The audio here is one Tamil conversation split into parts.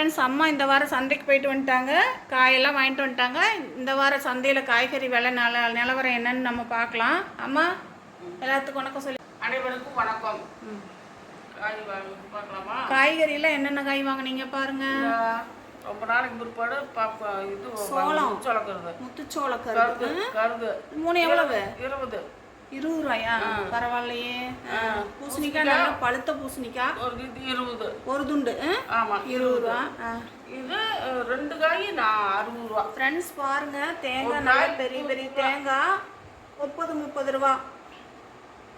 ஃப்ரெண்ட்ஸ், அம்மா இந்த வாரம் சந்தைக்கு போயிட்டு வந்துட்டாங்க. காயெல்லாம் வாங்கிட்டு வந்துட்டாங்க. இந்த வாரம் சந்தையில் காய்கறி விலை நிலவரம் என்னன்னு நம்ம பார்க்கலாம். அம்மா எல்லாத்துக்கும் வணக்கம் சொல்லி. அனைவருக்கும் வணக்கம். காய் பார்க்கலாமா? காய்கறியில் என்னென்ன காய் வாங்கினீங்க பாருங்க. ரொம்ப நாளைக்கு பிற்பாடு இது சோளம், முத்துச்சோளக்கருது கருது 3 எவ்வளவு? 20 ரூபாயா? பரவாயில்லையே. பூசணிக்காய் நல்லா பழுத்த பூசணிக்காய் ஒரு இது 20 ஒரு துண்டு. ஆமா 20 ரூபா. இது 2 காய் 60 ரூபா. ஃப்ரெண்ட்ஸ் பாருங்க, தேங்காய் நல்லா பெரிய பெரிய தேங்காய் 30 ரூபா.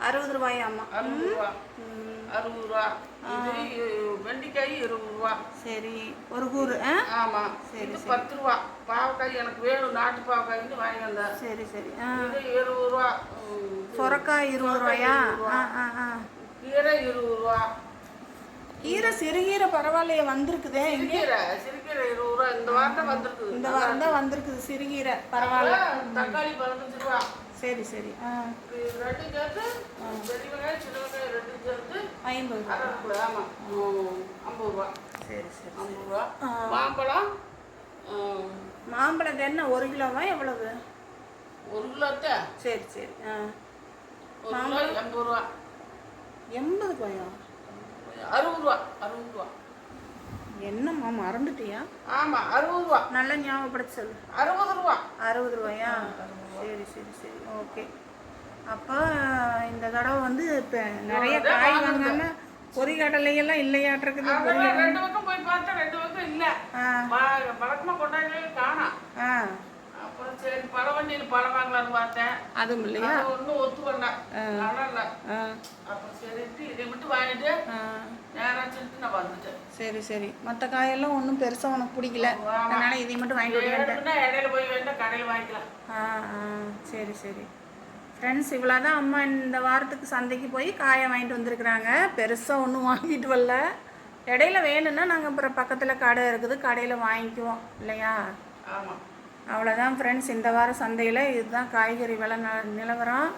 60 ரூபாயாம்மா. 60 ரூபா. 60 ரூபா. இது வெண்டைக்காய் 20 ரூபா. சரி, ஒரு கூறு. ஆமா சரி. இது 10 ரூபா. பாவக்காய் எனக்கு வேணும், நாட்டு பாவக்காய்னு வாங்கி வந்தேன். சரி சரி. இது 20 ரூபா. சொரக்காய் 20 ரூபாயா? கீரை 20 ரூபா. கீரை சிறுகீரை பரவாயில்லையே, வந்திருக்குதே. சிறுகீரை 20 ரூபா. இந்த வாரம் தான் வந்திருக்குது. இந்த வாரம் தான் வந்திருக்குது சிறுகீரை. பரவாயில்ல. தக்காளி 15 ரூபா. சரி சரி. ரெண்டு சேர்த்து பெரிய வெங்காயம் சின்ன வெங்காயம் 2 சேர்த்து 50 ரூபா. ஆமா 50 ரூபா. சரி சரி 50 ரூபா. மாம்பழம் மாம்பழம் என்ன 1 கிலோவா எவ்வளவு? 1 கிலோ. சரி சரி. 1 கிலோ 80 ரூபா. 80 ரூபாயா? 60 ரூபா. 60 ரூபா. என்னம்மா மறந்துட்டியா? ஆமா 60 ரூபா. நல்லா ஞாபகப்படுத்தி சொல்லு. 60 ரூபா. 60 ரூபாயா? சரி சரி சரி. ஓகே. அப்போ இந்த தடவை வந்து இப்போ நிறைய காய் வாங்காம பொரிகடலையெல்லாம் இல்லையாட்டிருக்குது. 2 பக்கம் போய் பார்த்தா 2 பக்கம் இல்லை. வழக்கமா கொண்டாடி காணா. அப்புறம் சரி பழ வண்டியில் பழம் வாங்கலான்னு பார்த்தேன். அதுவும் இல்லையா? ஒன்றும் ஒத்து பண்ணேன். நல்லா இல்லை. அப்புறம் சரிட்டு இதை மட்டும் வாங்கிட்டு நேரம் சொல்லிட்டு நான் வந்துட்டேன். சரி சரி. மற்ற காயெல்லாம் ஒன்றும் பெருசாக உனக்கு பிடிக்கல, அதனால இதை மட்டும் வாங்கிட்டு வேண்டாம். இடையில போய் வேண்டாம், கடையில் வாங்கிக்கலாம். சரி சரி. ஃப்ரெண்ட்ஸ், இவ்வளோ தான் அம்மா இந்த வாரத்துக்கு சந்தைக்கு போய் காயை வாங்கிட்டு வந்திருக்குறாங்க. பெருசாக ஒன்றும் வாங்கிட்டு வரல. இடையில வேணும்னா நாங்கள் அப்புறம் பக்கத்தில் கடை இருக்குது, கடையில் வாங்கிக்குவோம் இல்லையா? ஆமாம். அவ்வளோதான் ஃப்ரெண்ட்ஸ், இந்த வாரம் சந்தையில் இதுதான் காய்கறி விலை நிலவரம்.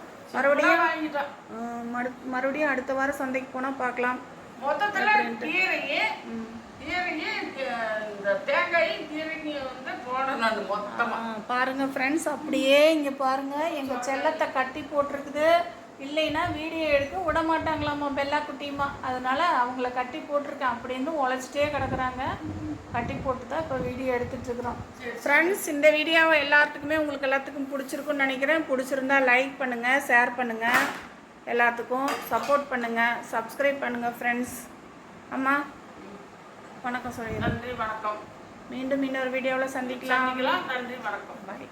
மறுபடியும் அடுத்த வாரம் சந்தைக்கு போனால் பார்க்கலாம். மொத்தத்தில் கீரையும் இந்த தேங்காயும் கீரையும் வந்து போனேன் நான் மொத்தமாக. பாருங்கள் ஃப்ரெண்ட்ஸ், அப்படியே இங்கே பாருங்கள், எங்கள் செல்லத்தை கட்டி போட்டிருக்குது. இல்லைன்னா வீடியோ எடுக்க விட மாட்டாங்களாம்மா பெல்லா குட்டியுமா. அதனால் அவங்கள கட்டி போட்டிருக்கேன். அப்படின்னு உழைச்சிட்டே கிடக்குறாங்க. கட்டி போட்டு தான் இப்போ வீடியோ எடுத்துகிட்ருக்குறோம். ஃப்ரெண்ட்ஸ், இந்த வீடியோவை உங்களுக்கு எல்லாத்துக்கும் பிடிச்சிருக்குன்னு நினைக்கிறேன். பிடிச்சிருந்தா லைக் பண்ணுங்கள், ஷேர் பண்ணுங்கள், எல்லாத்துக்கும் சப்போர்ட் பண்ணுங்கள், சப்ஸ்கிரைப் பண்ணுங்கள் ஃப்ரெண்ட்ஸ். அம்மா வணக்கம் சொல்லிடுறேன். நன்றி வணக்கம். மீண்டும் இன்னொரு வீடியோவில் சந்திக்கலாம். நன்றி வணக்கம். பாய்.